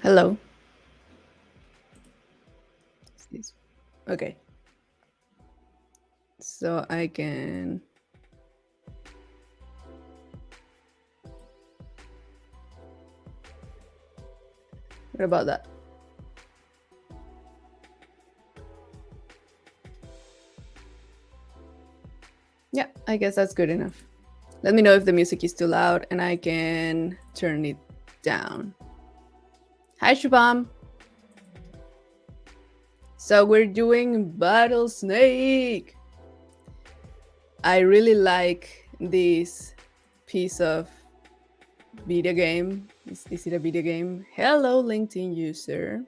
Hello. Okay. So I can. What about that? Yeah, I guess that's good enough. Let me know if the music is too loud and I can turn it down. Hi, Shubham. So we're doing Battlesnake. I really like this piece of video game. Is it a video game? Hello, LinkedIn user.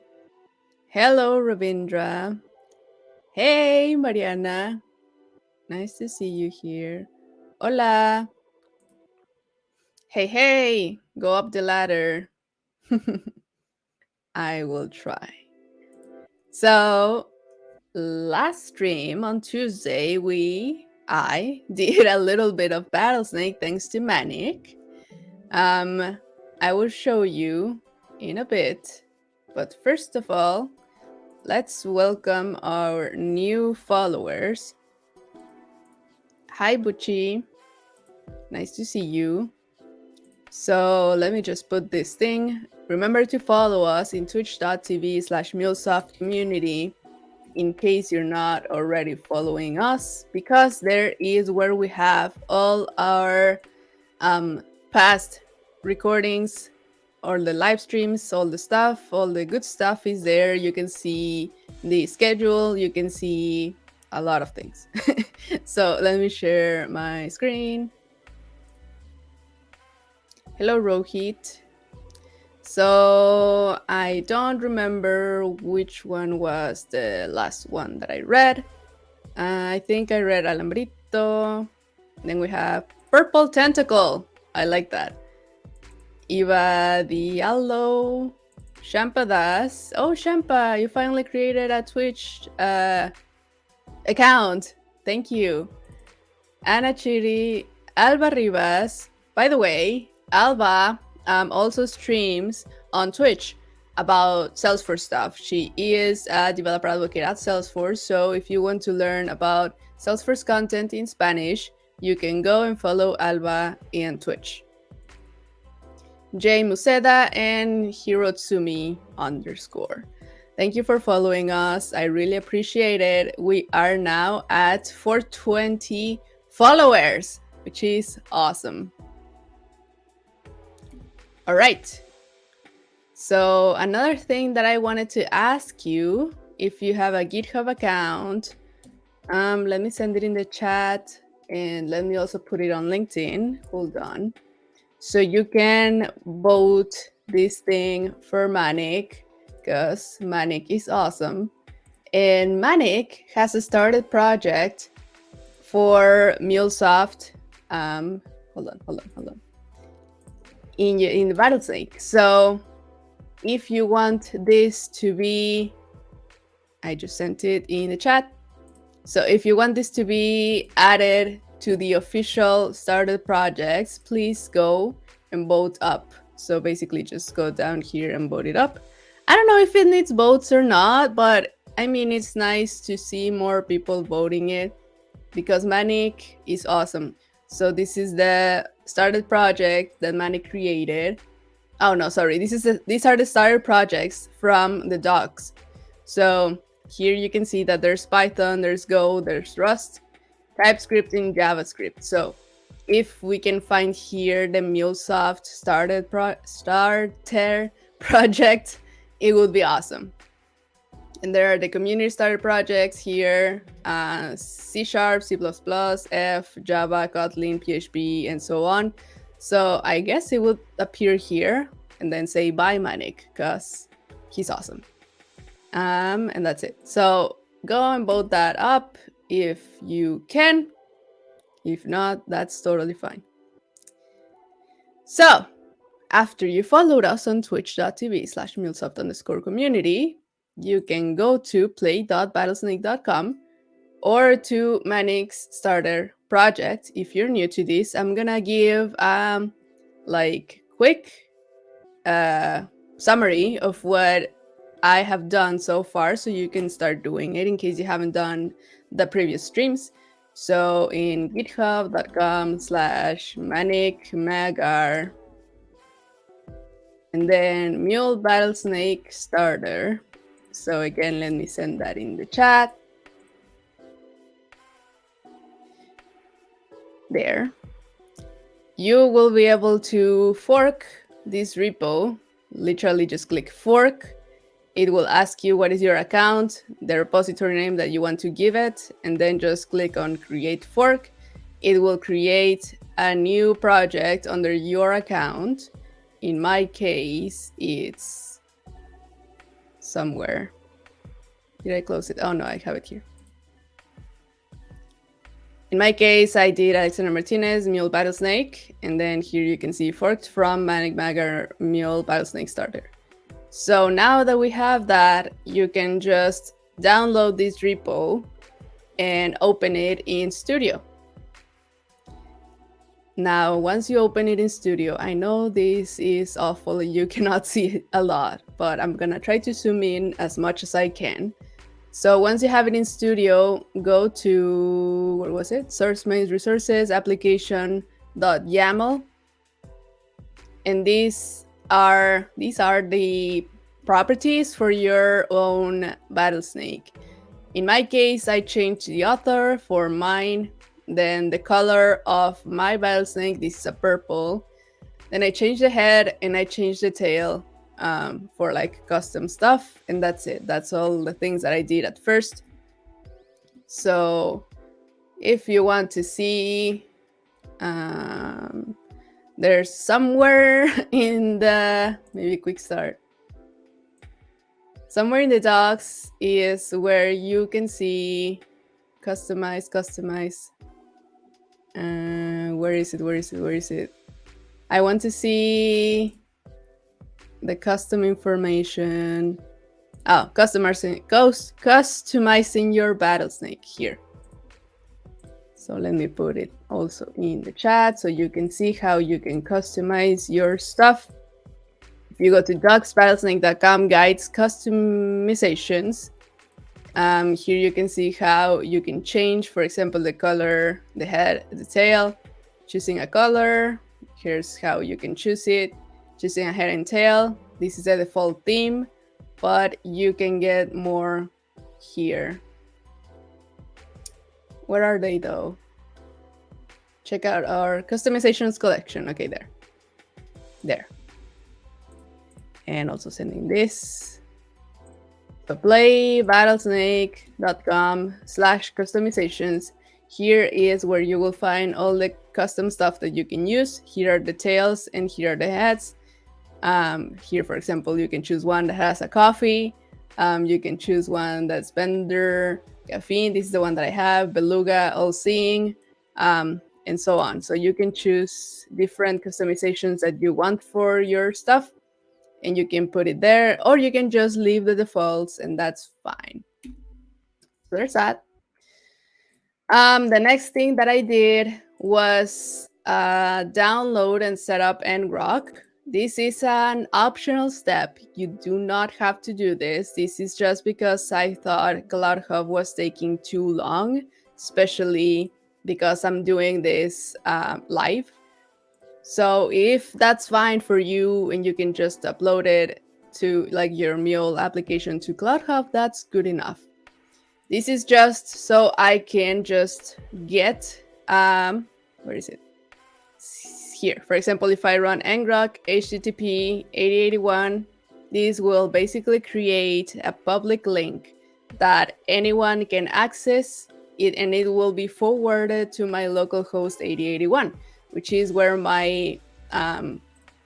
Hello, Ravindra. Hey, Mariana. Nice to see you here. Hola. Hey, hey. Go up the ladder. I will try. So, last stream on Tuesday, I did a little bit of Battlesnake thanks to Manic. I will show you in a bit, but first of all, let's welcome our new followers. Hi, Bucci. Nice to see you. So let me just put this thing. Remember to follow us in twitch.tv/MuleSoft community in case you're not already following us, because there is where we have all our past recordings, all the live streams, all the stuff, all the good stuff is there. You can see the schedule, you can see a lot of things. So let me share my screen. Hello, Rohit. So I don't remember which one was the last one that I read. I think I read Alambrito. Then we have Purple Tentacle. I like that. Iva Diallo. Shampa Das. Oh, Shampa, you finally created a Twitch account. Thank you. Anna Chiri. Alba Rivas. By the way, Alba also streams on Twitch about Salesforce stuff. She is a developer advocate at Salesforce. So if you want to learn about Salesforce content in Spanish, you can go and follow Alba in Twitch. Jay Museda and Hirotsumi _. Thank you for following us. I really appreciate it. We are now at 420 followers, which is awesome. All right. So another thing that I wanted to ask you, if you have a GitHub account, let me send it in the chat and let me also put it on LinkedIn. Hold on. So you can vote this thing for Manic, because Manic is awesome. And Manic has a started project for MuleSoft. Hold on. In the battlesnake. So if you want this to be, I just sent it in the chat. So if you want this to be added to the official started projects, please go and vote up. So basically just go down here and vote it up. I don't know if it needs votes or not, but I mean, it's nice to see more people voting it because Manic is awesome. So this is the started project that Manic created. Oh no, sorry. These are the started projects from the docs. So here you can see that there's Python, there's Go, there's Rust, TypeScript, and JavaScript. So if we can find here the MuleSoft starter project, it would be awesome. And there are the community starter projects here, C#, C++, F, Java, Kotlin, PHP, and so on. So I guess it would appear here and then say bye Manic, because he's awesome. And that's it. So go and vote that up if you can. If not, that's totally fine. So after you followed us on twitch.tv/MuleSoft_community, you can go to play.battlesnake.com or to Manic's starter project. If you're new to this, I'm gonna give like quick summary of what I have done so far, so you can start doing it in case you haven't done the previous streams. So in github.com/manicmagar, and then mule battlesnake starter. So again, let me send that in the chat. There. You will be able to fork this repo. Literally just click fork. It will ask you what is your account, the repository name that you want to give it, and then just click on create fork. It will create a new project under your account. In my case, it's somewhere. Did I close it? Oh no, I have it here. In my case, I did Alexander Martinez, Mule Battlesnake, and then here you can see forked from Manic Magar Mule Battlesnake Starter. So now that we have that, you can just download this repo and open it in Studio. Now, once you open it in Studio, I know this is awful, you cannot see it a lot, but I'm gonna try to zoom in as much as I can. So once you have it in Studio, go to, what was it? Source main resources, application.yaml. And these are the properties for your own battlesnake. In my case, I changed the author for mine, then the color of my battlesnake, this is a purple. Then I changed the head and I changed the tail for like custom stuff, and that's it. That's all the things that I did at first. So if you want to see, there's somewhere in the, maybe quick start, somewhere in the docs is where you can see customize. Where is it? I want to see the custom information. Oh, customizing your battlesnake here. So let me put it also in the chat so you can see how you can customize your stuff. If you go to docsbattlesnake.com guides customizations, here you can see how you can change, for example, the color, the head, the tail, choosing a color. Here's how you can choose it, choosing a head and tail. This is the default theme, but you can get more here. Where are they though? Check out our customizations collection. Okay, there. And also sending this. So play battlesnake.com/customizations. Here is where you will find all the custom stuff that you can use. Here are the tails and here are the heads. Here, for example, you can choose one that has a coffee. You can choose one that's Bender, Caffeine. This is the one that I have, Beluga, All Seeing, and so on. So you can choose different customizations that you want for your stuff, and you can put it there, or you can just leave the defaults, and that's fine. So there's that. The next thing that I did was download and set up ngrok. This is an optional step. You do not have to do this. This is just because I thought Cloud Hub was taking too long, especially because I'm doing this live. So if that's fine for you and you can just upload it to like your Mule application to Cloud Hub, that's good enough. This is just so I can just get, where is it? Here, for example, if I run ngrok http 8081, this will basically create a public link that anyone can access it, and it will be forwarded to my localhost 8081, which is where my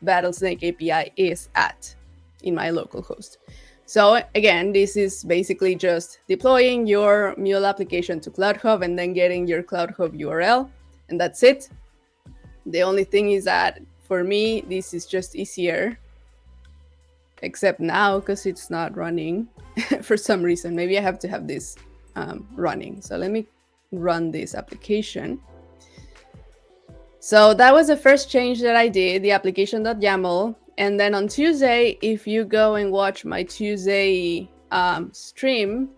Battlesnake API is at in my localhost. So again, this is basically just deploying your Mule application to Cloud Hub and then getting your Cloud Hub URL, and that's it. The only thing is that for me, this is just easier, except now because it's not running for some reason. Maybe I have to have this running. So let me run this application. So that was the first change that I did, the application.yaml. And then on Tuesday, if you go and watch my Tuesday stream,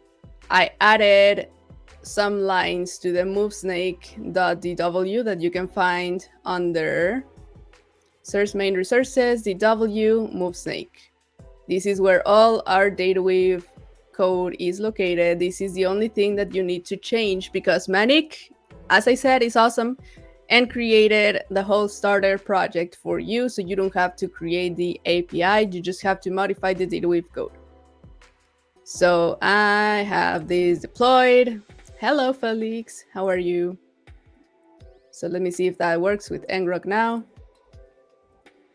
I added some lines to the movesnake.dw that you can find under search main resources, dw, movesnake. This is where all our DataWeave code is located. This is the only thing that you need to change because Manic, as I said, is awesome and created the whole starter project for you, so you don't have to create the API, you just have to modify the DataWeave code. So I have this deployed. Hello, Felix, how are you? So let me see if that works with ngrok now.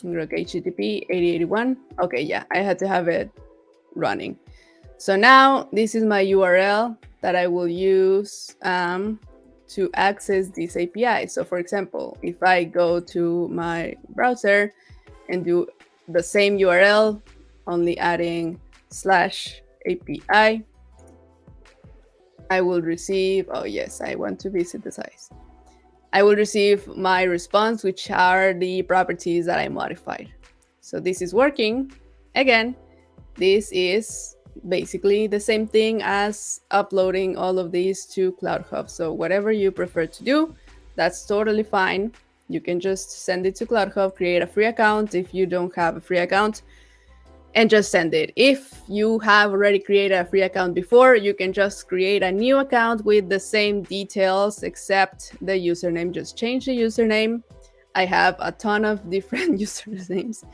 ngrok HTTP 8081. Okay, yeah, I had to have it running. So now this is my URL that I will use to access this API. So for example, if I go to my browser and do the same URL, only adding /API, I will receive, oh yes, I want to visit the site. I will receive my response, which are the properties that I modified. So this is working. Again, this is basically the same thing as uploading all of these to Cloud Hub. So whatever you prefer to do, that's totally fine. You can just send it to Cloud Hub, create a free account if you don't have a free account, and just send it. If you have already created a free account before, you can just create a new account with the same details, except the username. Just change the username. I have a ton of different usernames,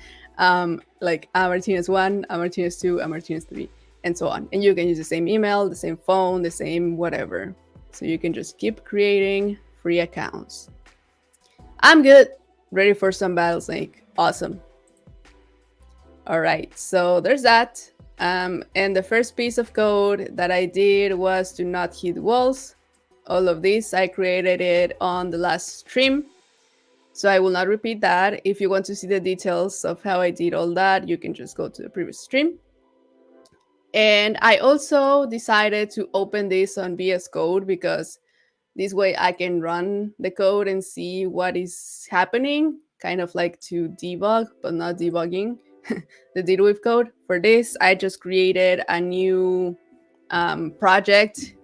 like Martinez1, Martinez2, Martinez3, and so on. And you can use the same email, the same phone, the same whatever. So you can just keep creating free accounts. I'm good. Ready for some battlesnake. Awesome. All right, so there's that. And the first piece of code that I did was to not hit walls. All of this, I created it on the last stream. So I will not repeat that. If you want to see the details of how I did all that, you can just go to the previous stream. And I also decided to open this on VS Code because this way I can run the code and see what is happening, kind of like to debug, but not debugging the DataWeave code. For this, I just created a new project.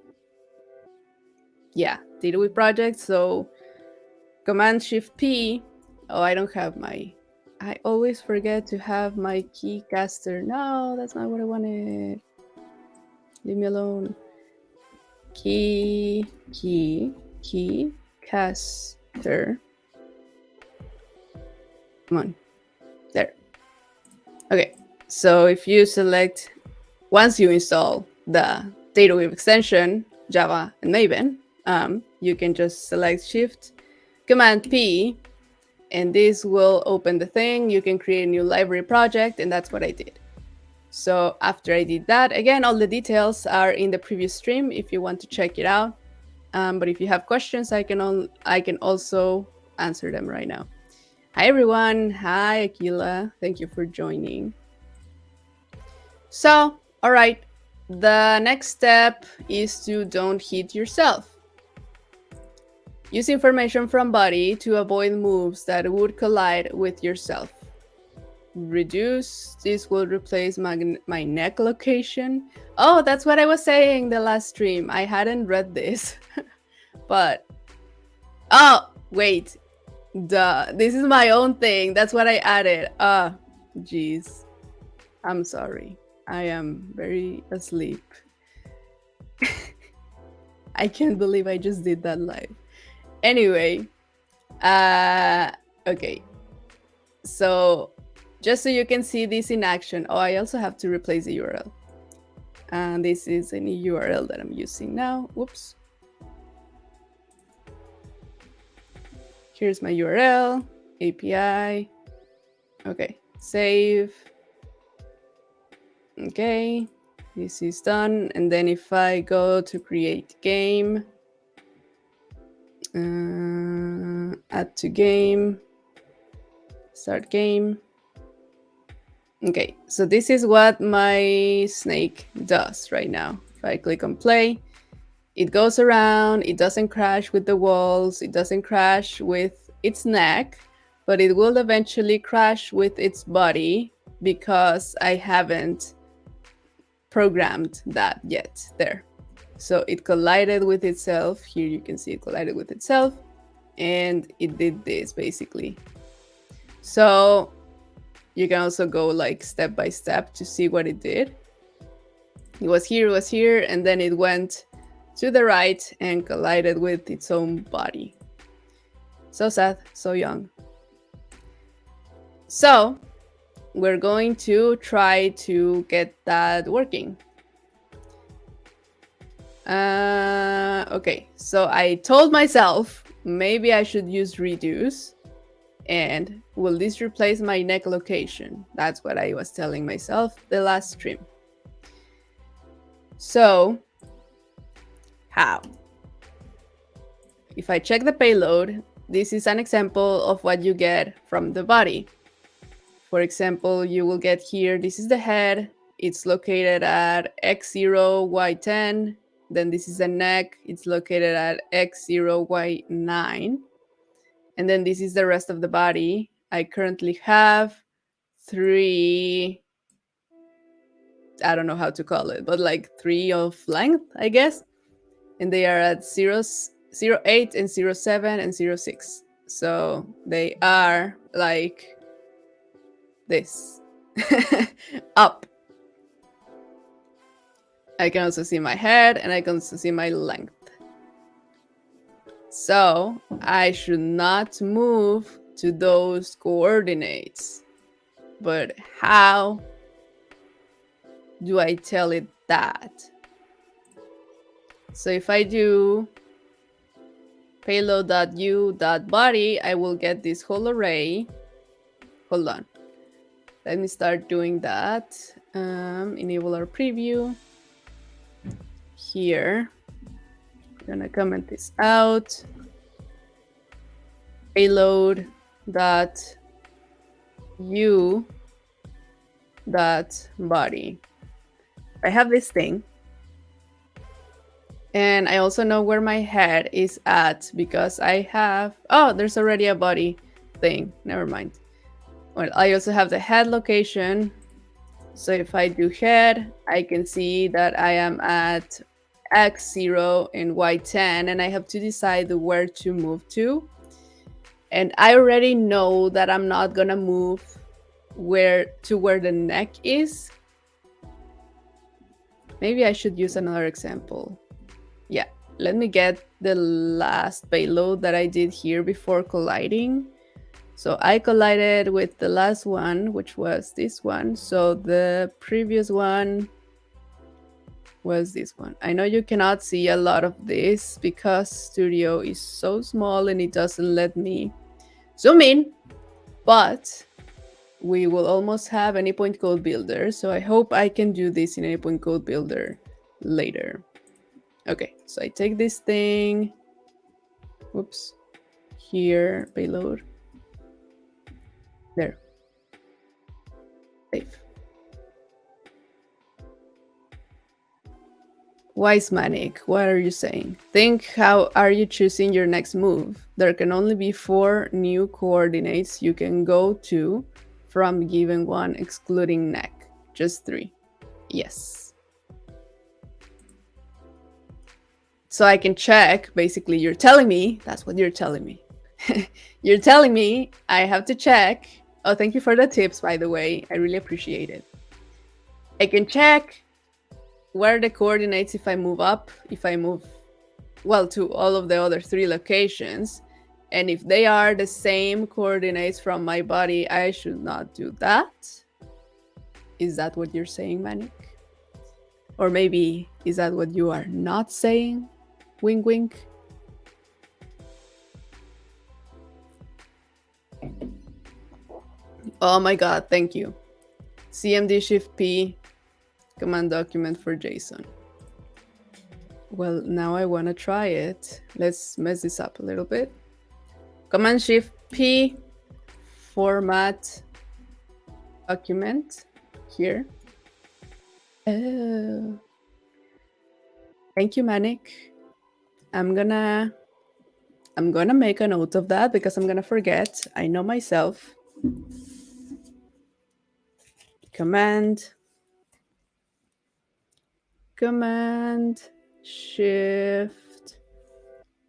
Yeah, DataWeave project. So Command Shift P. Oh, I don't have my. I always forget to have my keycaster. No, that's not what I wanted. Leave me alone. Keycaster. Come on. There. Okay. So if you select, once you install the DataWeave extension, Java and Maven, you can just select Shift Command P, and this will open the thing. You can create a new library project, and that's what I did. So after I did that, again, all the details are in the previous stream if you want to check it out. But if you have questions, I can also answer them right now. Hi everyone. Hi Akila. Thank you for joining. So, all right, the next step is to don't hit yourself. Use information from body to avoid moves that would collide with yourself. Reduce, this will replace my neck location. Oh, that's what I was saying the last stream. I hadn't read this. But, oh, wait. Duh, this is my own thing. That's what I added. Jeez. I'm sorry. I am very asleep. I can't believe I just did that live. Anyway, okay. So just so you can see this in action. Oh, I also have to replace the URL. And this is a new URL that I'm using now. Whoops. Here's my URL, API. Okay, save. Okay, this is done. And then if I go to create game, add to game, start game. Okay, so this is what my snake does right now. If I click on play, it goes around, it doesn't crash with the walls, it doesn't crash with its neck, but it will eventually crash with its body because I haven't programmed that yet there. So it collided with itself. Here you can see it collided with itself, and it did this basically. So you can also go like step by step to see what it did. It was here, and then it went to the right and collided with its own body. So sad, so young. So we're going to try to get that working. Okay, so I told myself maybe I should use reduce. And will this replace my neck location? That's what I was telling myself the last stream. So, how? If I check the payload, this is an example of what you get from the body. For example, you will get here, this is the head. It's located at X0, Y10. Then this is the neck. It's located at X0, Y9. And then this is the rest of the body. I currently have 3, I don't know how to call it, but like 3 of length, I guess. And they are at 0.8 and 0.7 and 0.6. So they are like this. Up. I can also see my head, and I can also see my length. So I should not move to those coordinates. But how do I tell it that? So if I do payload.u.body, I will get this whole array. Hold on. Let me start doing that. Enable our preview. Here, I'm gonna comment this out. Payload.u.body. I have this thing. And I also know where my head is at because I have, oh, there's already a body thing. Never mind. Well, I also have the head location. So if I do head, I can see that I am at X0 and Y10, and I have to decide where to move to. And I already know that I'm not gonna move where the neck is. Maybe I should use another example. Yeah, let me get the last payload that I did here before colliding. So I collided with the last one, which was this one. So the previous one was this one. I know you cannot see a lot of this because Studio is so small and it doesn't let me zoom in, but we will almost have any point code builder. So I hope I can do this in any point code builder later. Okay, so I take this thing, whoops, here, payload, there, save. Wise Manic, what are you saying? Think, how are you choosing your next move? There can only be 4 new coordinates you can go to from given one, excluding neck. Just 3. Yes. So I can check, basically you're telling me, that's what you're telling me. You're telling me I have to check. Oh, thank you for the tips, by the way. I really appreciate it. I can check where are the coordinates if I move up, if I move, well, to all of the other 3 locations. And if they are the same coordinates from my body, I should not do that. Is that what you're saying, Manic? Or maybe, is that what you are not saying? Wink, wink. Oh my god, thank you. CMD Shift P, command document for JSON. Well, now I want to try it. Let's mess this up a little bit. Command Shift P, format document here. Oh. Thank you, Manic. I'm gonna I'm gonna make a note of that because I'm gonna forget. I know myself. Command Shift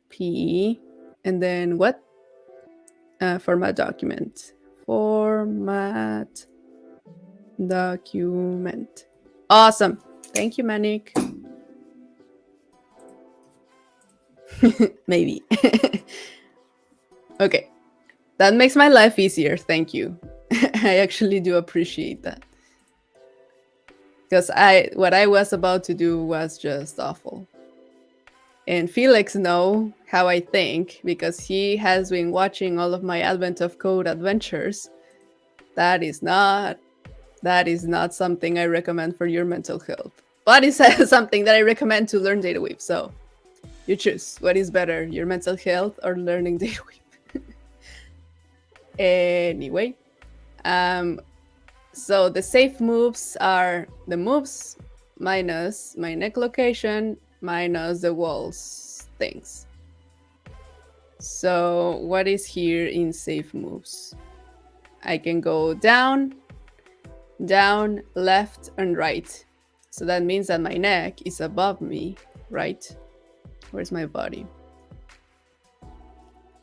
P, and then what? Format document. Format document. Awesome. Thank you, Manik. Maybe. Okay. That makes my life easier. Thank you. I actually do appreciate that. Because what I was about to do was just awful. And Felix know how I think because he has been watching all of my Advent of Code adventures. That is not something I recommend for your mental health. But it's something that I recommend to learn DataWeave. So you choose. What is better, your mental health or learning DataWeave? Anyway, so the safe moves are the moves minus my neck location minus the walls things. So what is here in safe moves? I can go down, down, left, and right. So that means that my neck is above me, right? Where's my body?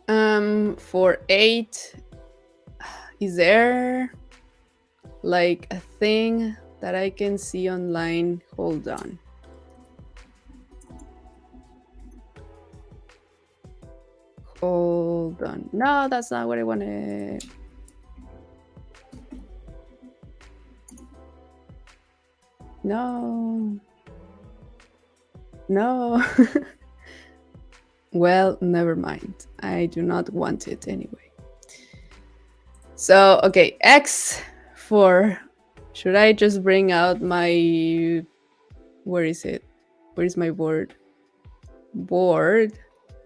For 8, is there like a thing that I can see online? Hold on. Hold on. No, that's not what I wanted. No. No. Well, never mind. I do not want it anyway. So, okay, X for... Should I just bring out my... Where is it? Where is my board? Board?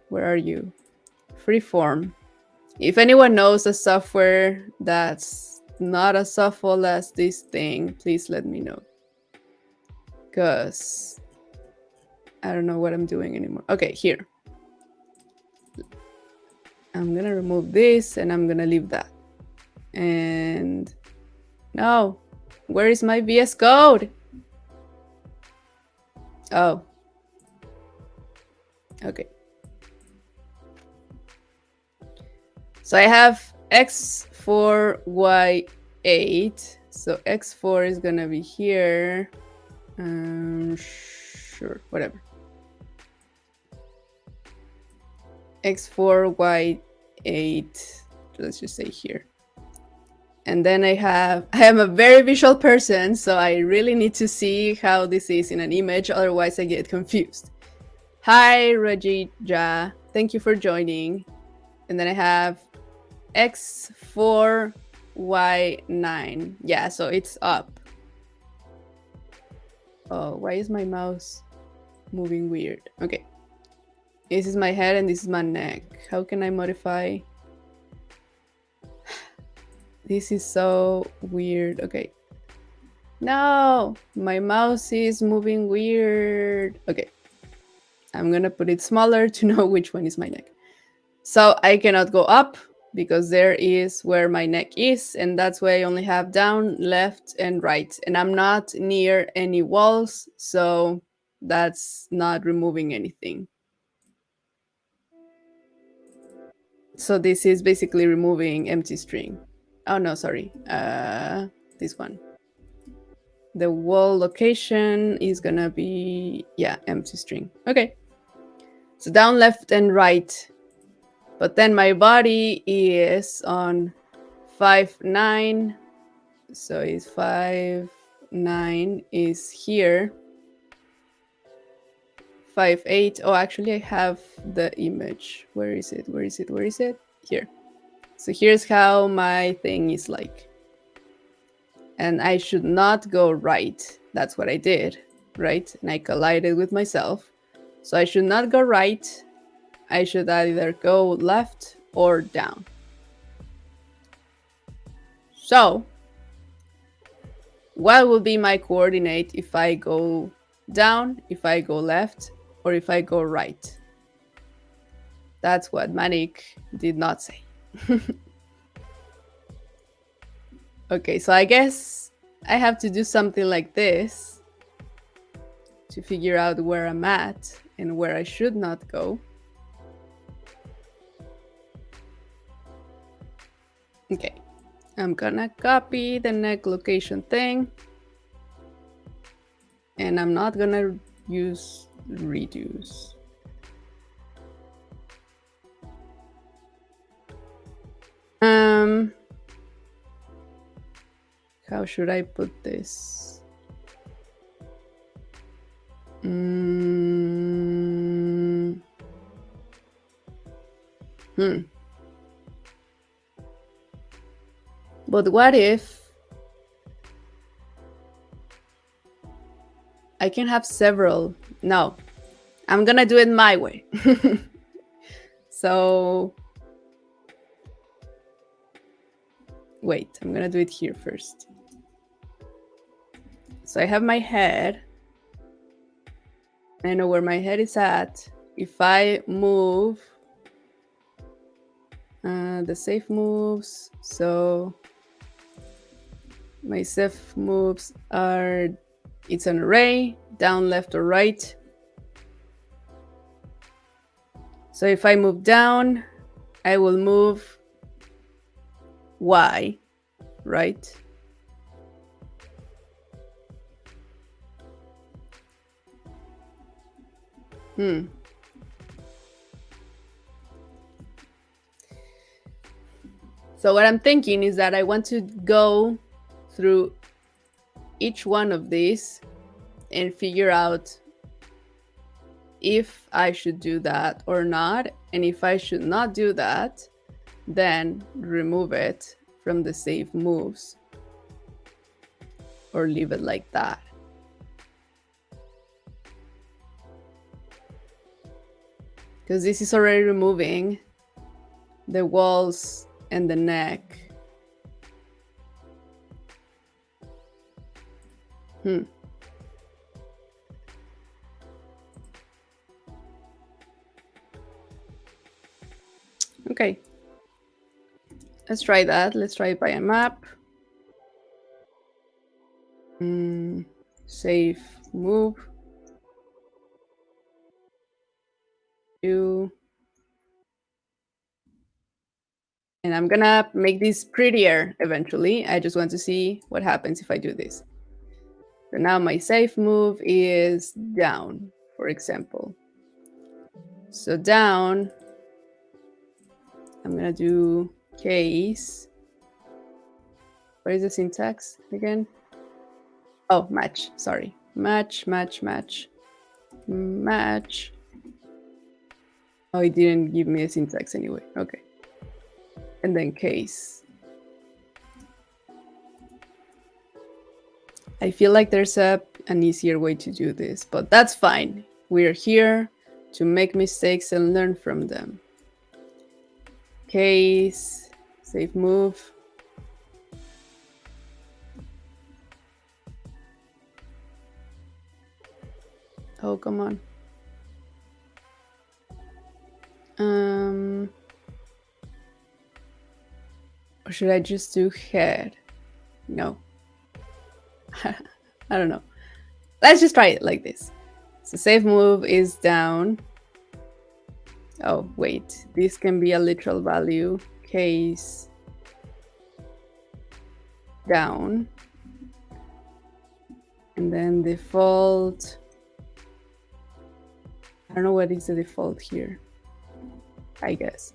Where are you? Freeform. If anyone knows a software that's not as awful as this thing, please let me know. Because I don't know what I'm doing anymore. Okay, here. I'm gonna remove this and I'm gonna leave that. And no, where is my VS Code? Oh, okay. So I have X4, Y8. So X4 is gonna be here. Sure, whatever. X4, Y8. Let's just say here. And then I am a very visual person, so I really need to see how this is in an image, otherwise I get confused. Hi, Rajija. Thank you for joining. And then I have X4, Y9. Yeah, so it's up. Oh, why is my mouse moving weird? Okay. This is my head and this is my neck. How can I modify? This is so weird. Okay. No, my mouse is moving weird. Okay. I'm gonna put it smaller to know which one is my neck. So I cannot go up because there is where my neck is, and that's why I only have down, left, and right. And I'm not near any walls, so that's not removing anything. So this is basically removing empty string. Oh no, sorry. This one. The wall location is gonna be, yeah, empty string. Okay. So down, left, and right. But then my body is on 5, 9. So it's 5, 9 is here. 5, 8. Oh, actually, I have the image. Where is it? Where is it? Where is it? Here. So here's how my thing is like. And I should not go right. That's what I did, right? And I collided with myself. So I should not go right. I should either go left or down. So what will be my coordinate if I go down, if I go left, or if I go right? That's what Manik did not say. Okay, so I guess I have to do something like this to figure out where I'm at and where I should not go. Okay, I'm gonna copy the next location thing, and I'm not gonna use reduce. How should I put this? But what if I can have several? No, I'm gonna do it my way. So wait, I'm gonna do it here first. So I have my head. I know where my head is at. If I move the safe moves, so my safe moves are, it's an array, down, left, or right. So if I move down, I will move Y, right? So what I'm thinking is that I want to go through each one of these and figure out if I should do that or not. And if I should not do that, then remove it from the save moves or leave it like that. Because this is already removing the walls and the neck. Okay. Let's try that. Let's try it by a map. Save move. Do. And I'm gonna make this prettier eventually. I just want to see what happens if I do this. So now my safe move is down, for example. So down, I'm gonna do case. What is the syntax again? Oh, match, sorry. Match, match, match, match. Oh, it didn't give me a syntax anyway, okay. And then case. I feel like there's an easier way to do this, but that's fine. We're here to make mistakes and learn from them. Case, save move. Oh, come on. Or should I just do head? No. I don't know. Let's just try it like this. So save move is down. Oh, wait. This can be a literal value. Case down. And then default. I don't know what is the default here. I guess.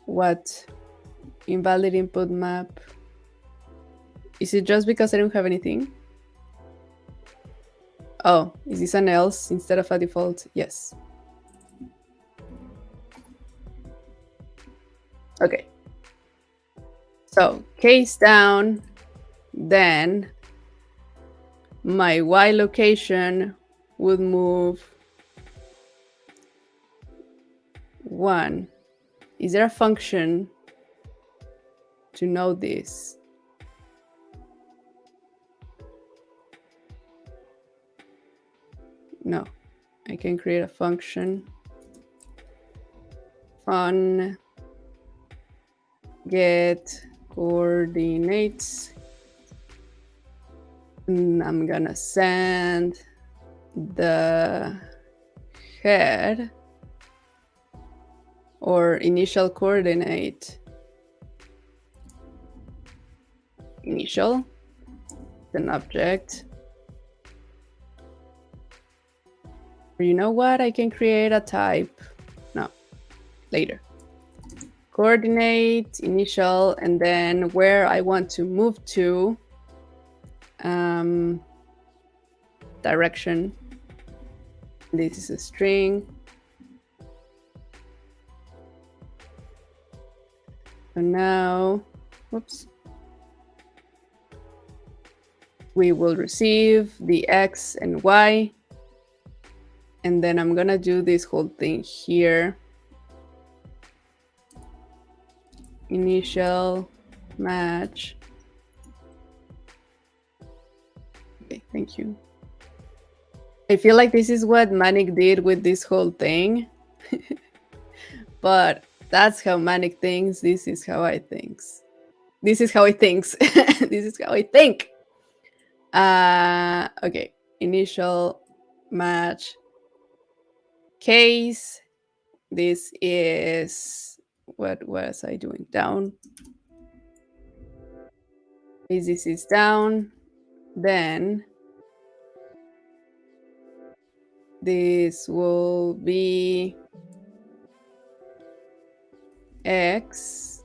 What? Invalid input map. Is it just because I don't have anything? Oh, is this an else instead of a default? Yes. Okay. So case down, then my Y location would move 1. Is there a function to know this? No. I can create a function. Fun get coordinates. And I'm gonna send the head or initial coordinate. Initial, an object. You know what? I can create a type. No, later. Coordinate, initial, and then where I want to move to. Direction. This is a string. So now, whoops. We will receive the X and Y. And then I'm gonna do this whole thing here. Initial match. Okay, thank you. I feel like this is what Manic did with this whole thing. But that's how Manic thinks. This is how I think. This is how it thinks. This is how I think. Okay. Initial match case. This is what was I doing? Down. This is down. Then this will be X.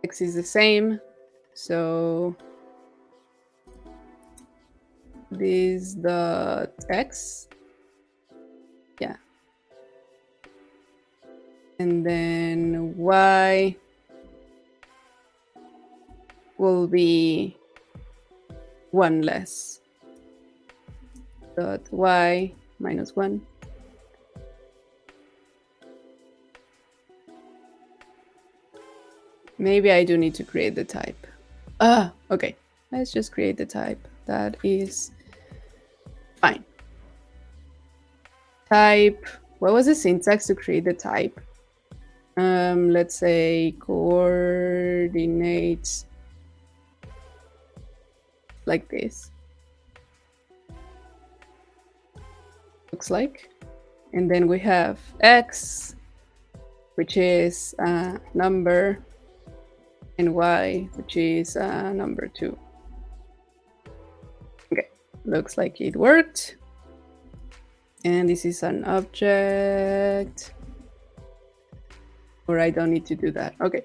X is the same. So this dot X. Yeah. And then Y will be one less. Dot Y minus one. Maybe I do need to create the type. Okay. Let's just create the type. That is fine. Type. What was the syntax to create the type? Let's say coordinates like this. Looks like. And then we have X, which is a number, and Y, which is number 2. Okay, looks like it worked. And this is an object. Or I don't need to do that. Okay.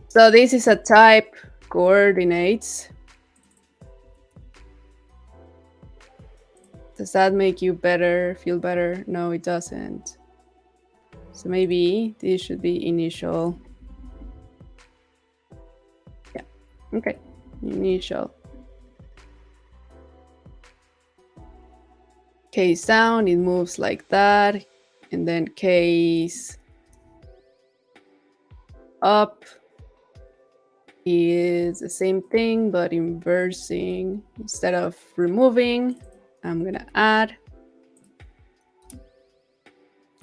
So this is a type coordinates. Does that make you better, feel better? No, it doesn't. So maybe this should be initial. Yeah, okay, initial. Case down, it moves like that. And then case up is the same thing, but inversing. Instead of removing, I'm gonna add.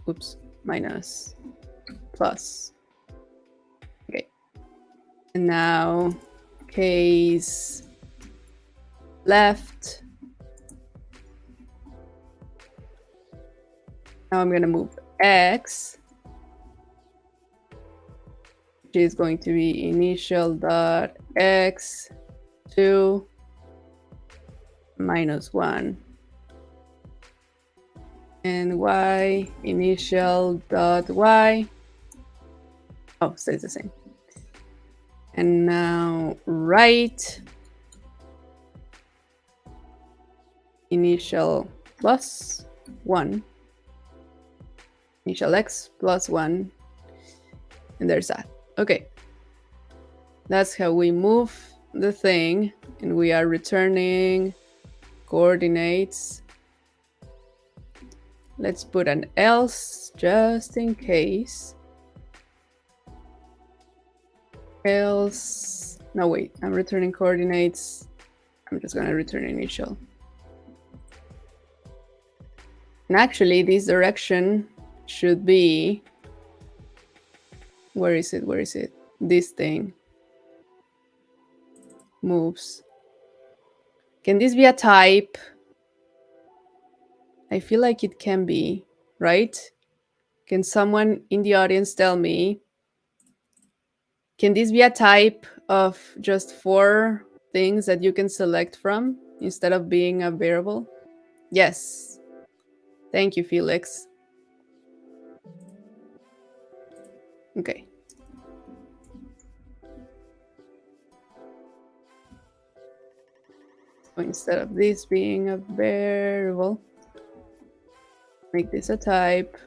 Oops, minus, plus. Okay. And now case left. Now I'm gonna move X, which is going to be initial dot X 2 minus 1. And Y initial dot Y. Oh, stays the same. And now right initial plus 1. Initial X plus 1. And there's that. Okay. That's how we move the thing. And we are returning coordinates. Let's put an else just in case. Else. No, wait. I'm returning coordinates. I'm just going to return initial. And actually, this direction should be, where is it? Where is it? This thing moves. Can this be a type? I feel like it can be, right? Can someone in the audience tell me, can this be a type of just 4 things that you can select from instead of being a variable? Yes. Thank you, Felix. Okay. So instead of this being a variable, make this a type.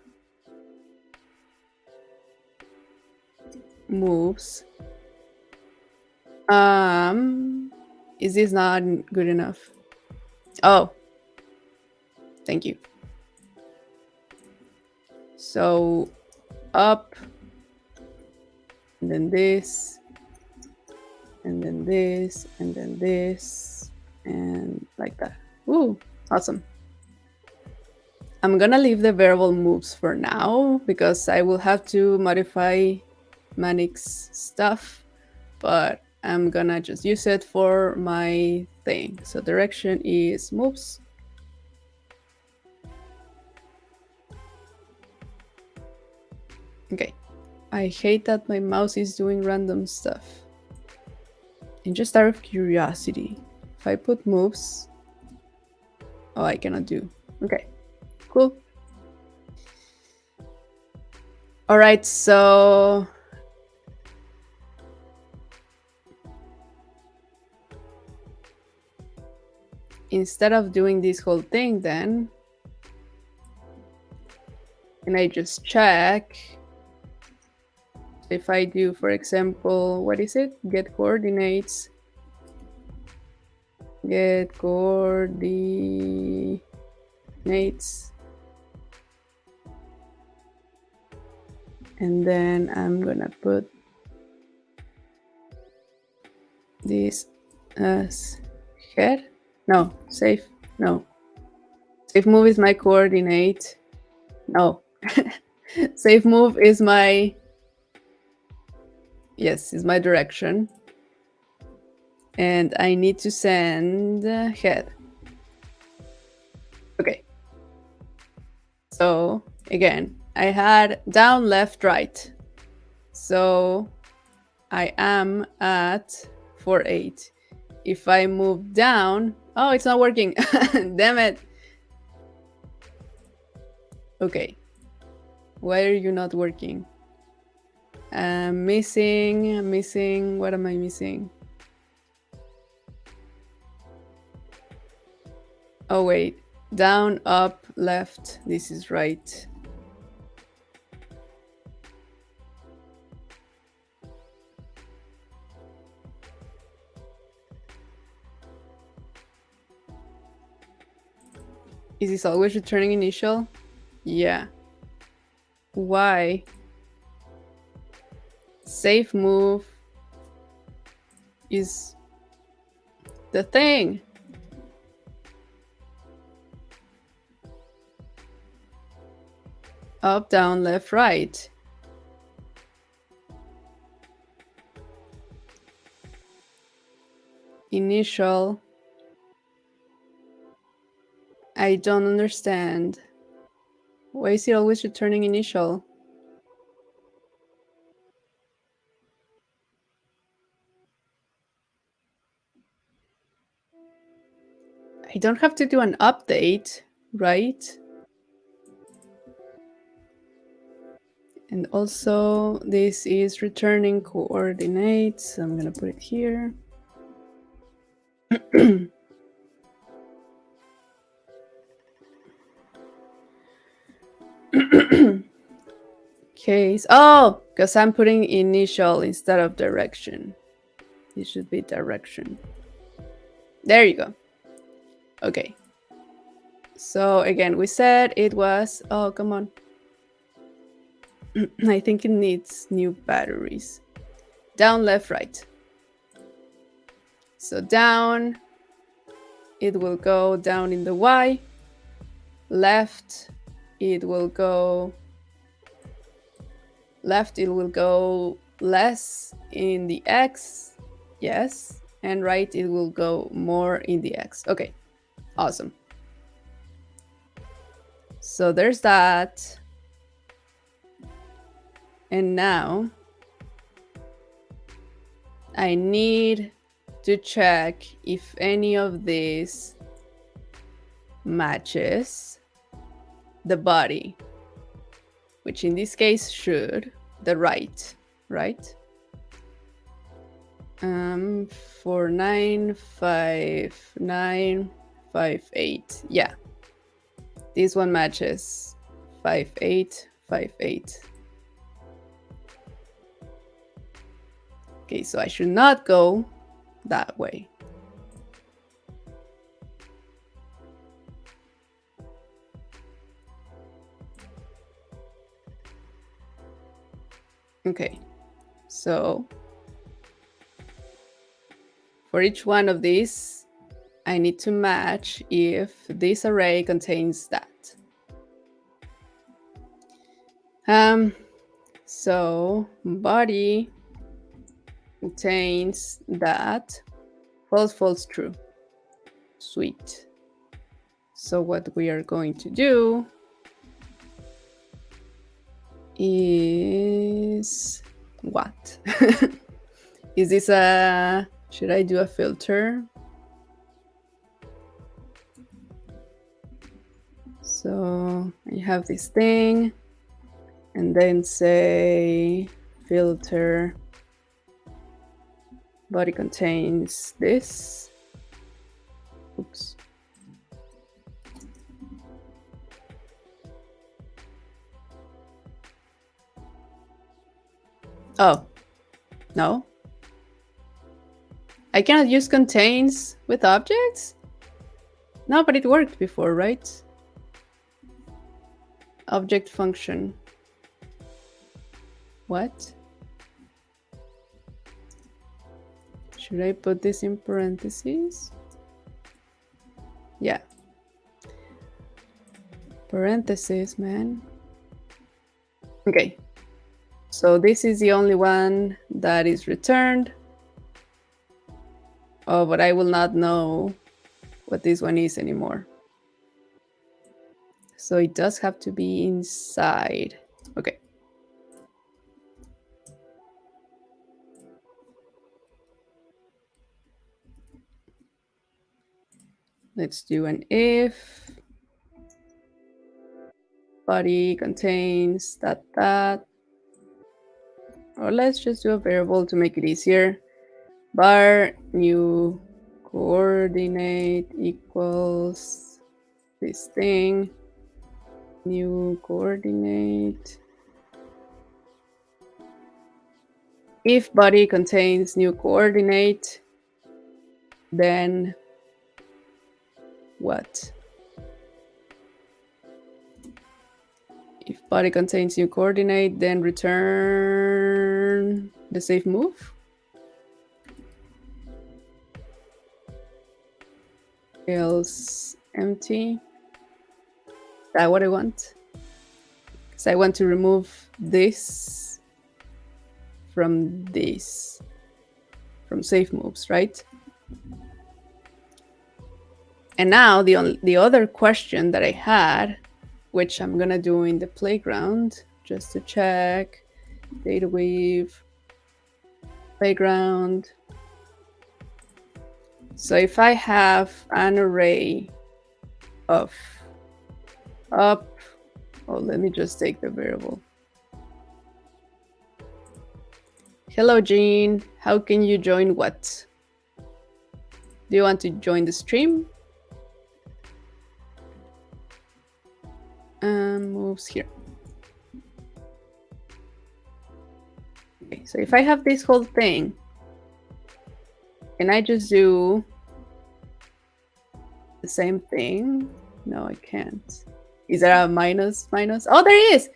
Moves. Is this not good enough? Oh, thank you. So up, and then this, and then this, and then this, and like that. Ooh, awesome. I'm gonna leave the variable moves for now because I will have to modify Manic's stuff, but I'm gonna just use it for my thing. So direction is moves. Okay. I hate that my mouse is doing random stuff. And just out of curiosity, if I put moves, oh, I cannot do. Okay, cool. All right, so instead of doing this whole thing then, and I just check, if I do, for example, what is it? Get coordinates. Get coordinates. And then I'm gonna put this as head. No, save. No. Save move is my coordinate. No. Save move is my, yes, is my direction. And I need to send head. Okay. So again, I had down, left, right. So I am at 4.8. If I move down, oh, it's not working. Damn it. Okay. Why are you not working? I'm missing. What am I missing? Oh, wait. Down, up, left. This is right. Is this always returning initial? Yeah. Why? Safe move is the thing. Up, down, left, right. Initial. I don't understand. Why is it always returning initial? I don't have to do an update, right? And also this is returning coordinates. I'm gonna put it here. Case. Oh, because I'm putting initial instead of direction. It should be direction. There you go. Okay. So again, we said it was, oh, come on. I think it needs new batteries. Down, left, right. So down, it will go down in the Y. left, it will go less in the x, yes, and right, it will go more in the x. Okay, awesome. So there's that. And now I need to check if any of these matches the body, which in this case should, the right, right? 495958. Yeah, this one matches 5858. Okay, so I should not go that way. Okay, so for each one of these, I need to match if this array contains that. So body contains that. False, false, true. Sweet. So what we are going to do is what? Is this a, should I do a filter? So I have this thing and then say filter body contains this. Oops. Oh, no. I cannot use contains with objects? No, but it worked before, right? Object function. What? Should I put this in parentheses? Yeah. Parentheses, man. Okay. So this is the only one that is returned. Oh, but I will not know what this one is anymore. So it does have to be inside. Okay. Let's do an if. Body contains that. Or let's just do a variable to make it easier. Bar new coordinate equals this thing. New coordinate. If body contains new coordinate, then what? If body contains new coordinate, then return the safe move. Else empty. Is that what I want? Because I want to remove this from this, from safe moves, right? And now the other question that I had, which I'm gonna do in the playground, just to check, data weave, playground. So if I have an array of up, oh, let me just take the variable. Hello, Jean. How can you join what? Do you want to join the stream? Moves here. Okay, so if I have this whole thing, can I just do the same thing? No, I can't. Is there a minus? Oh, there is!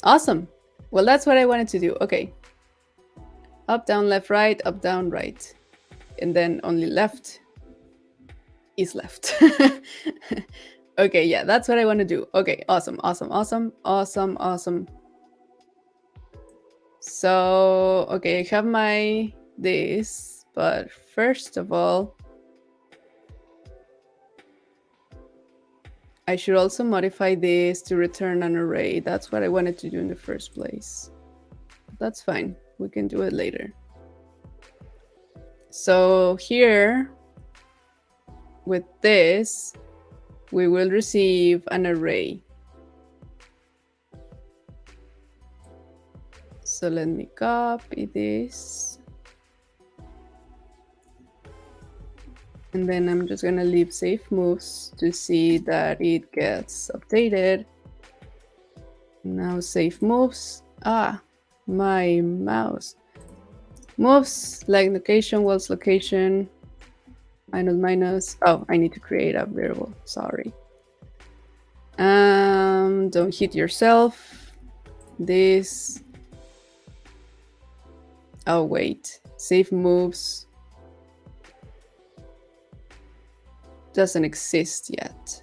Awesome. Well, that's what I wanted to do. Okay. Up, down, left, right, up, down, right. And then only left. is left. Okay, yeah, that's what I want to do. Okay, awesome, awesome, awesome, awesome, awesome. So, okay, I have my this, but first of all, I should also modify this to return an array. That's what I wanted to do in the first place. That's fine. We can do it later. So here, with this, we will receive an array. So let me copy this. And then I'm just gonna leave safe moves to see that it gets updated. Now safe moves. Ah, my mouse. Moves like location, was location, minus minus. Oh, I need to create a variable. Sorry. Don't hit yourself. This. Oh wait, save moves doesn't exist yet.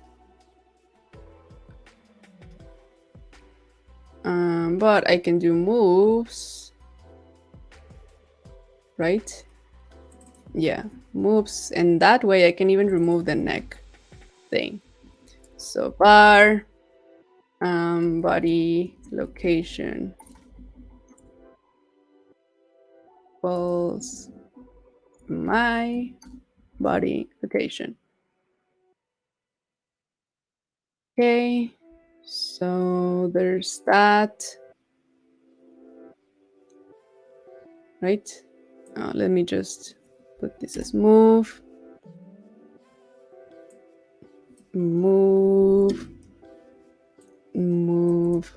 But I can do moves, right? Yeah, moves, and that way I can even remove the neck thing. So bar, body, location, equals my body location. Okay, so there's that, right? Let me just put this as move, move, move.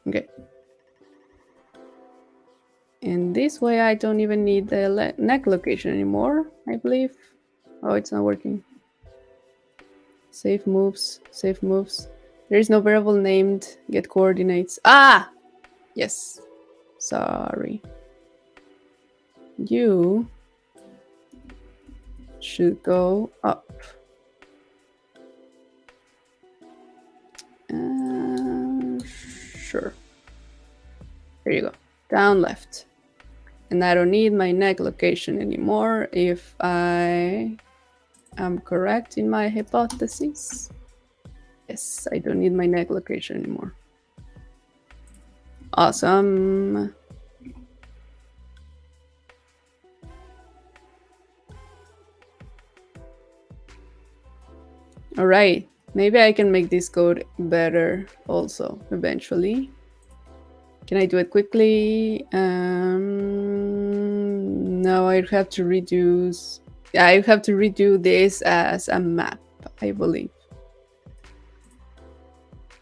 Okay. And this way I don't even need the neck location anymore, I believe. Oh, it's not working. Save moves, save moves. There is no variable named get coordinates. Ah! Yes. Sorry. You should go up. Sure. There you go. Down left. And I don't need my neck location anymore if I am correct in my hypothesis. Yes, I don't need my neck location anymore. Awesome. All right. Maybe I can make this code better also eventually. Can I do it quickly? No, I have to reduce. Yeah, I have to redo this as a map, I believe.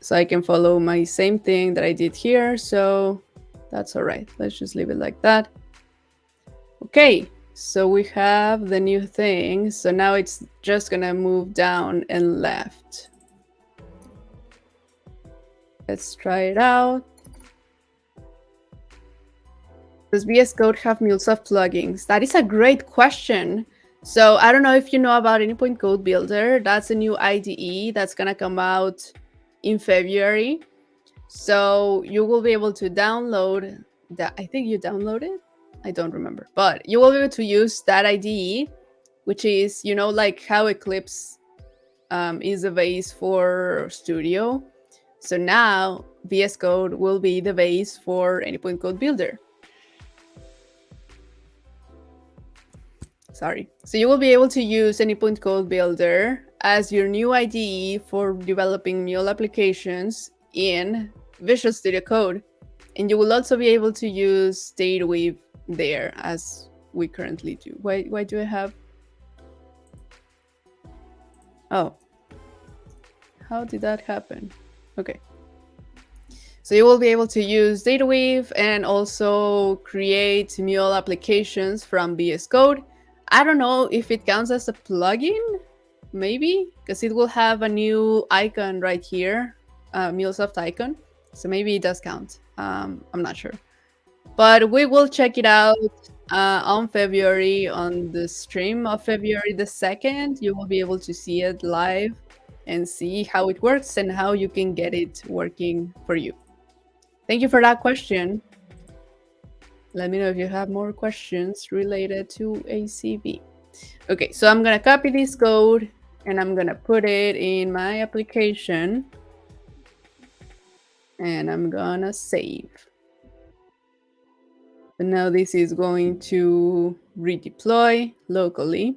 So I can follow my same thing that I did here. So that's all right. Let's just leave it like that. Okay, so we have the new thing. So now it's just gonna move down and left. Let's try it out. Does VS Code have MuleSoft plugins? That is a great question. So I don't know if you know about Anypoint Code Builder. That's a new IDE that's gonna come out in February. So you will be able to download that. I think you download it. I don't remember, but you will be able to use that IDE, which is, you know, like how Eclipse is the base for Studio. So now VS Code will be the base for Anypoint Code Builder. Sorry. So you will be able to use Anypoint Code Builder as your new IDE for developing Mule applications in Visual Studio Code. And you will also be able to use Dataweave there as we currently do. Why do I have? Oh, how did that happen? Okay. So you will be able to use Dataweave and also create Mule applications from VS Code. I don't know if it counts as a plugin, maybe, because it will have a new icon right here, MuleSoft icon. So maybe it does count. I'm not sure. But we will check it out on February, on the stream of February the 2nd, you will be able to see it live and see how it works and how you can get it working for you. Thank you for that question. Let me know if you have more questions related to ACV. Okay, so I'm gonna copy this code and I'm gonna put it in my application and I'm gonna save. And now this is going to redeploy locally.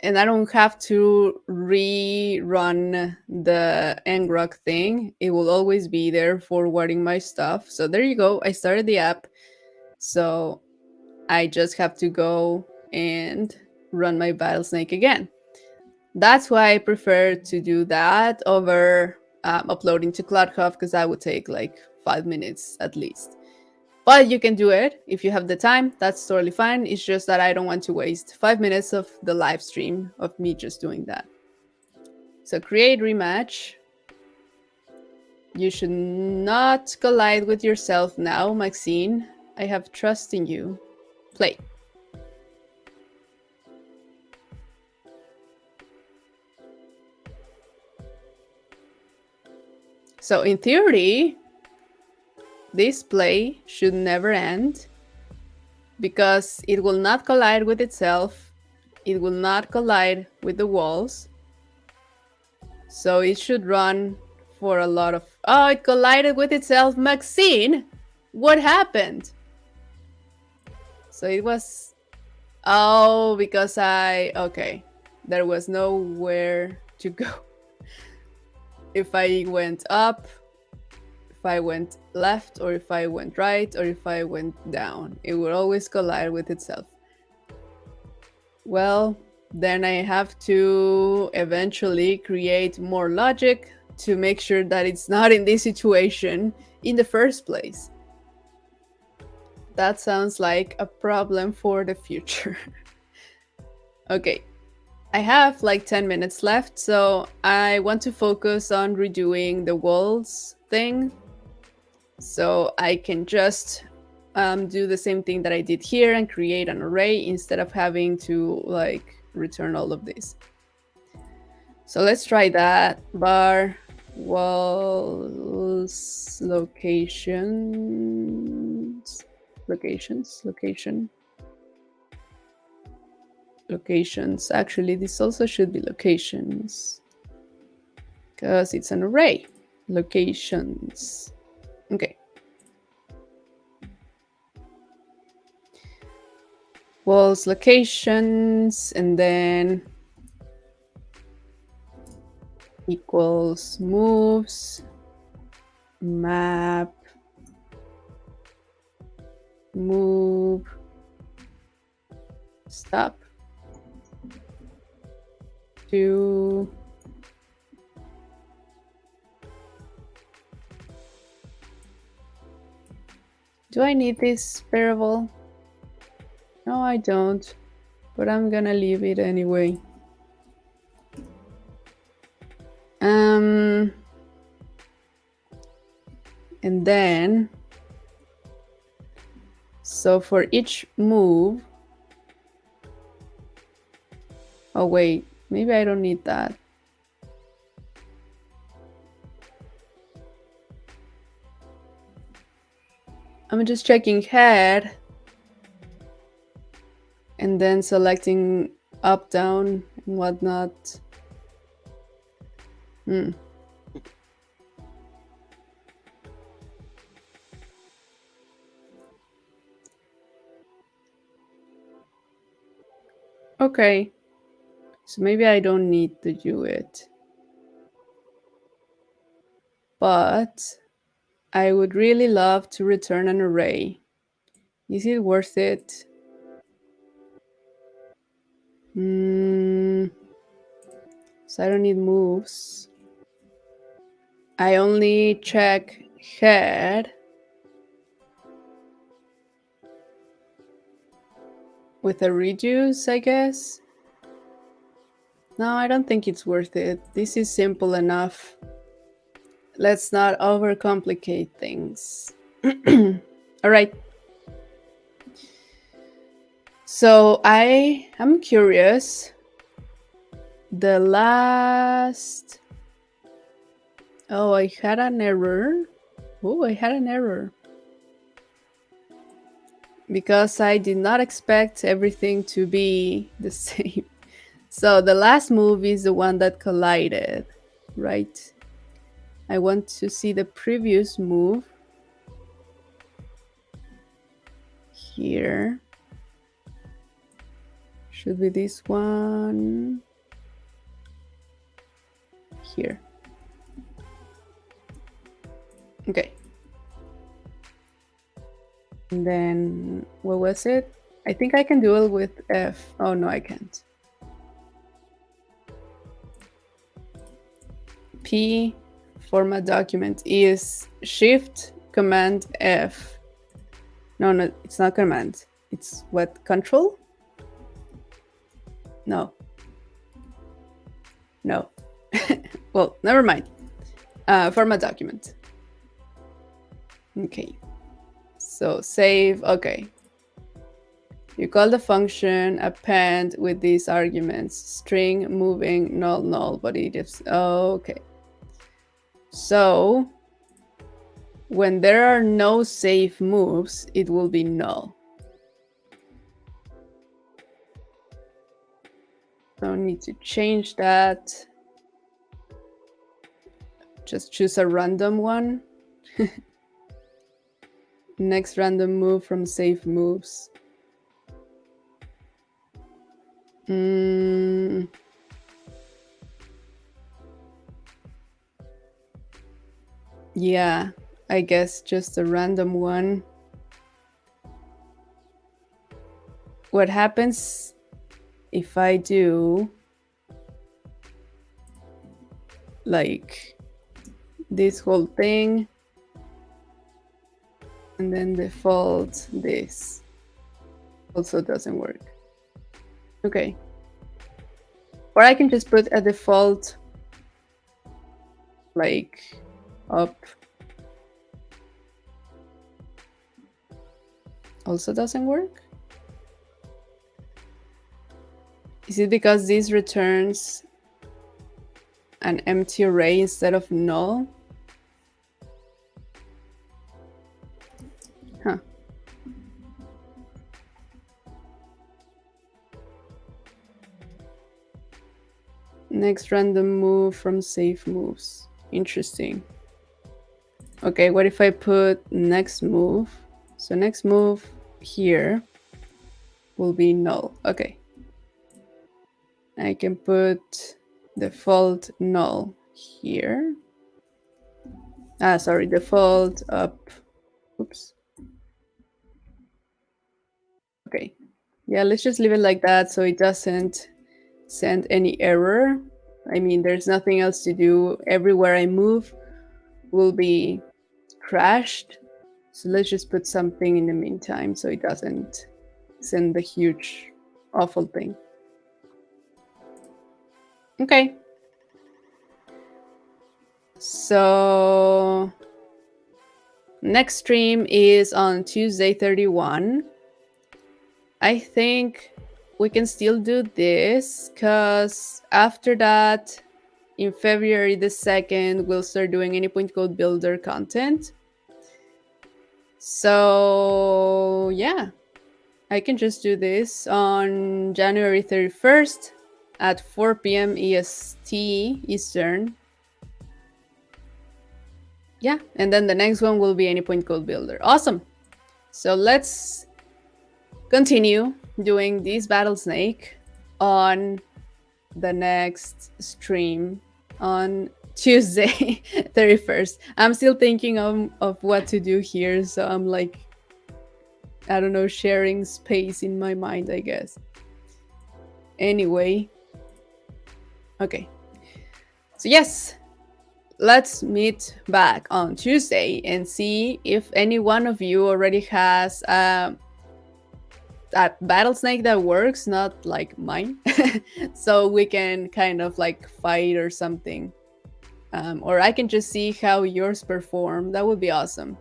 And I don't have to rerun the ngrok thing. It will always be there forwarding my stuff. So there you go. I started the app. So I just have to go and run my battlesnake again. That's why I prefer to do that over uploading to CloudHub because that would take like 5 minutes at least. But you can do it if you have the time. That's totally fine. It's just that I don't want to waste 5 minutes of the live stream of me just doing that. So create rematch. You should not collide with yourself now, Maxine. I have trust in you. Play. So in theory, this play should never end because it will not collide with itself. It will not collide with the walls. So it should run for a lot of... Oh, it collided with itself. Maxine, what happened? So it was... Oh, because okay. There was nowhere to go. If I went up, if I went left, or if I went right, or if I went down, it would always collide with itself. Well, then I have to eventually create more logic to make sure that it's not in this situation in the first place. That sounds like a problem for the future. Okay, I have like 10 minutes left, so I want to focus on redoing the walls thing. So I can just do the same thing that I did here and create an array instead of having to like return all of this. So let's try that. Var walls locations locations. Actually, this also should be locations because it's an array. Locations. Okay. Walls locations, and then equals moves map move stop to do I need this variable? No, I don't, but I'm gonna leave it anyway. And then, so for each move, oh wait, maybe I don't need that. I'm just checking head and then selecting up, down, and whatnot. Okay, so maybe I don't need to do it. But I would really love to return an array. Is it worth it? So I don't need moves. I only check head with a reduce, I guess. No, I don't think it's worth it. This is simple enough. Let's not overcomplicate things. All right. So I am curious. The last. Oh, I had an error. Oh, I had an error. Because I did not expect everything to be the same. So the last move is the one that collided, right? I want to see the previous move here. Should be this one here. Okay. And then what was it? I think I can do it with F. Oh no, I can't. P format document is Shift Command F. No, it's not command. It's what? Control? No. No. Well, never mind. Format document. Okay. So save. Okay. You call the function append with these arguments: string, moving, null, null, but it is okay. So when there are no safe moves, it will be null. Don't need to change that. Just choose a random one. Next random move from safe moves. Yeah, I guess just a random one. What happens if I do like this whole thing and then default this? Also doesn't work. Okay. Or I can just put a default like up. Also doesn't work. Is it because this returns an empty array instead of null? Huh. Next random move from safe moves. Interesting. Okay, what if I put next move? So next move here will be null. Okay. I can put default null here. Sorry, default up. Oops. Okay. Yeah, let's just leave it like that so it doesn't send any error. I mean, there's nothing else to do. Everywhere I move will be crashed. So let's just put something in the meantime so it doesn't send the huge, awful thing. Okay. So next stream is on Tuesday 31. I think we can still do this because after that, in February the 2nd, we'll start doing any point code builder content. So yeah, I can just do this on January 31st at 4 p.m. EST Eastern. Yeah, and then the next one will be any point code builder. Awesome. So let's continue doing this battlesnake on the next stream on Tuesday 31st. I'm still thinking of what to do here, so I'm like, I don't know, sharing space in my mind, I guess. Anyway, okay. So yes, let's meet back on Tuesday and see if any one of you already has a battlesnake that works, not like mine. So we can kind of like fight or something. Or I can just see how yours perform. That would be awesome.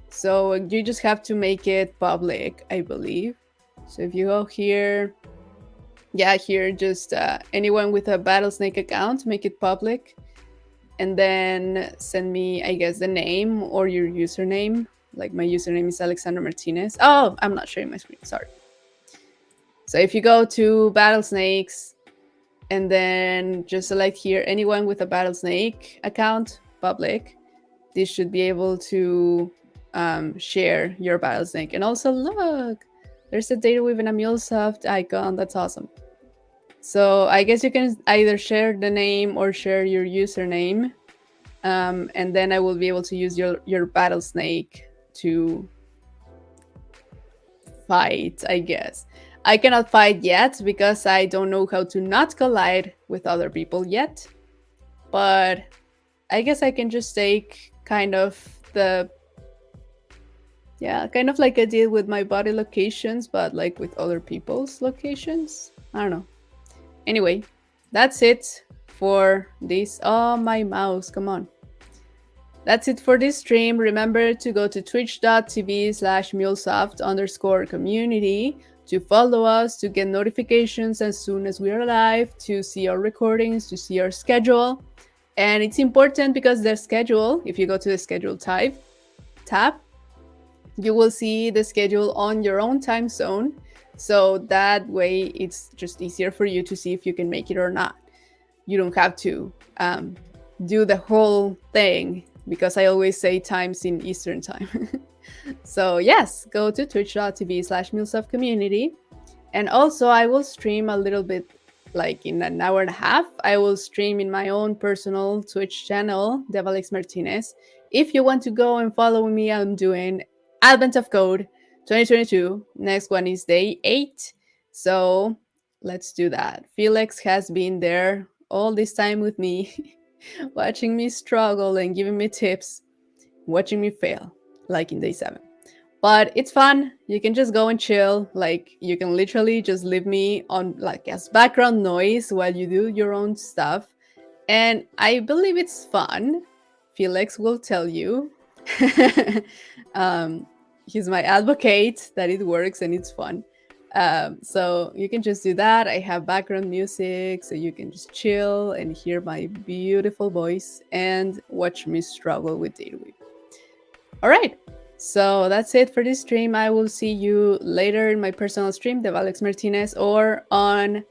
So you just have to make it public, I believe. So if you go here, yeah, here, just anyone with a battlesnake account, make it public, and then send me, I guess, the name or your username. Like my username is Alexander Martinez. Oh, I'm not sharing my screen, sorry. So if you go to battlesnakes and then just select here anyone with a battlesnake account, public, this should be able to share your battlesnake. And also, look, there's a data with an MuleSoft icon. That's awesome. So I guess you can either share the name or share your username, and then I will be able to use your battlesnake to fight, I guess. I cannot fight yet because I don't know how to not collide with other people yet. But I guess I can just take kind of the, yeah, kind of like I did with my body locations, but like with other people's locations. I don't know. Anyway, that's it for this. Oh, my mouse, come on. That's it for this stream. Remember to go to twitch.tv/mulesoft_community to follow us, to get notifications as soon as we are live, to see our recordings, to see our schedule. And it's important because the schedule, if you go to the schedule tab, you will see the schedule on your own time zone. So that way it's just easier for you to see if you can make it or not. You don't have to do the whole thing because I always say times in Eastern time. So yes, go to twitch.tv/mulesoftcommunity. And also I will stream a little bit, like in an hour and a half. I will stream in my own personal Twitch channel, Devalex Martinez. If you want to go and follow me, I'm doing Advent of Code 2022. Next one is day 8. So let's do that. Felix has been there all this time with me, watching me struggle and giving me tips, watching me fail, like in day 7. But it's fun. You can just go and chill. Like, you can literally just leave me on like as background noise while you do your own stuff. And I believe it's fun. Felix will tell you. um, he's my advocate that it works and it's fun. So you can just do that. I have background music, so you can just chill and hear my beautiful voice and watch me struggle with Dataweave. All right, so that's it for this stream. I will see you later in my personal stream, Devalex Martinez, or on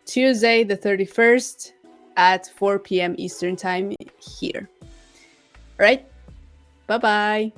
Tuesday the 31st at 4 p.m. Eastern time here. All right, bye-bye.